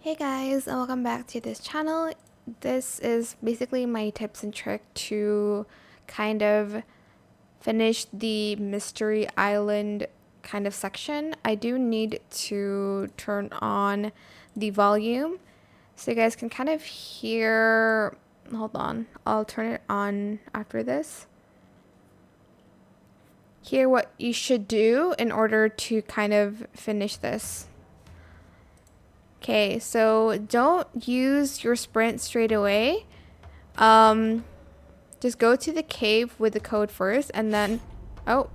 Hey guys, and welcome back to this channel. This is basically my tips and trick to kind of finish the mystery island kind of section. I do need to turn on the volume so you guys can kind of hear. Hold on, I'll turn it on after this. Hear what you should do in order to kind of finish this. Okay, so don't use your sprint straight away. Just go to the cave with the code first and then, oh,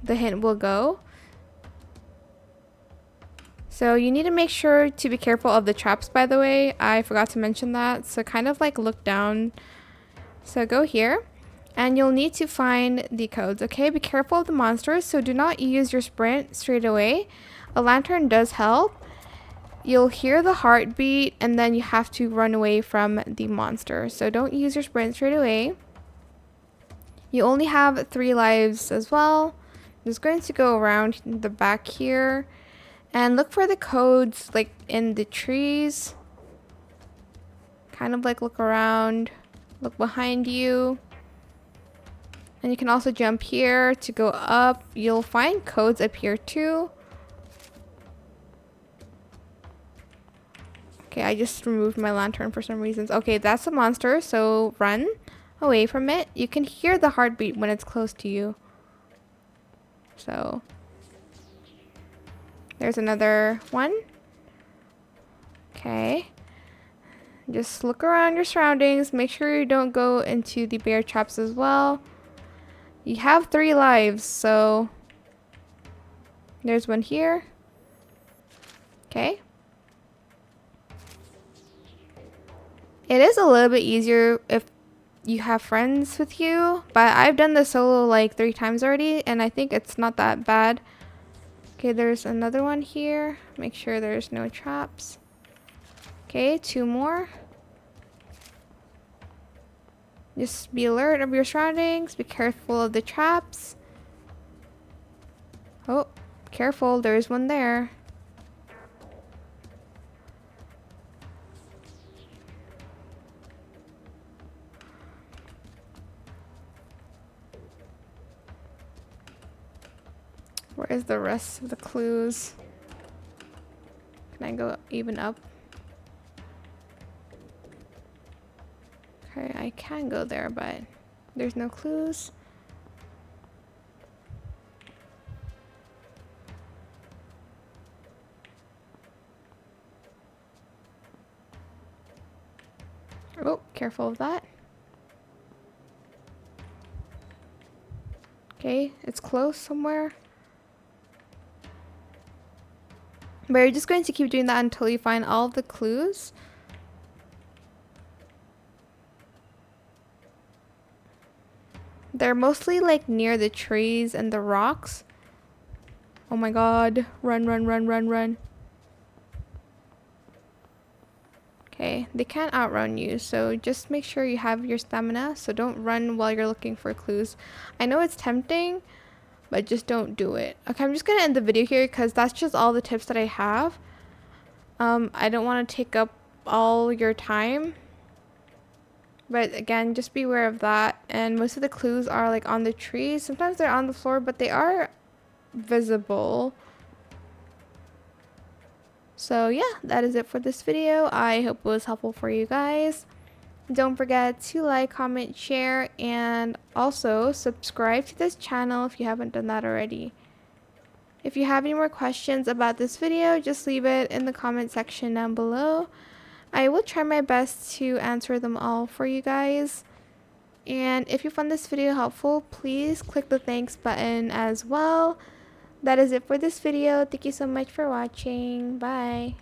the hint will go. So you need to make sure to be careful of the traps, by the way. I forgot to mention that. So kind of like look down. So go here and you'll need to find the codes, okay? Be careful of the monsters, so do not use your sprint straight away. A lantern does help. You'll hear the heartbeat and then you have to run away from the monster. So don't use your sprint straight away. You only have 3 lives as well. I'm just going to go around the back here and look for the codes like in the trees. Kind of like look around, look behind you. And you can also jump here to go up. You'll find codes up here too. Okay, I just removed my lantern for some reasons. Okay, that's a monster, so run away from it. You can hear the heartbeat when it's close to you. So, there's another one. Okay. Just look around your surroundings. Make sure you don't go into the bear traps as well. You have 3 lives, so there's one here. Okay. It is a little bit easier if you have friends with you, but I've done this solo like 3 times already, and I think it's not that bad. Okay, there's another one here. Make sure there's no traps. Okay, 2 more. Just be alert of your surroundings. Be careful of the traps. Oh, careful. There's one there. Where is the rest of the clues? Can I go even up? Okay, I can go there, but there's no clues. Oh, careful of that. Okay, it's close somewhere. But you're just going to keep doing that until you find all of the clues. They're mostly like near the trees and the rocks. Oh my god. Run, run, run, run, run. Okay, they can't outrun you, so just make sure you have your stamina. So don't run while you're looking for clues. I know it's tempting, but just don't do it. Okay, I'm just gonna end the video here because that's just all the tips that I have. I don't want to take up all your time. But again, just be aware of that. And most of the clues are like on the trees. Sometimes they're on the floor, but they are visible. So yeah, that is it for this video. I hope it was helpful for you guys. Don't forget to like, comment, share, and also subscribe to this channel if you haven't done that already. If you have any more questions about this video, just leave it in the comment section down below. I will try my best to answer them all for you guys. And if you found this video helpful, please click the thanks button as well. That is it for this video. Thank you so much for watching. Bye.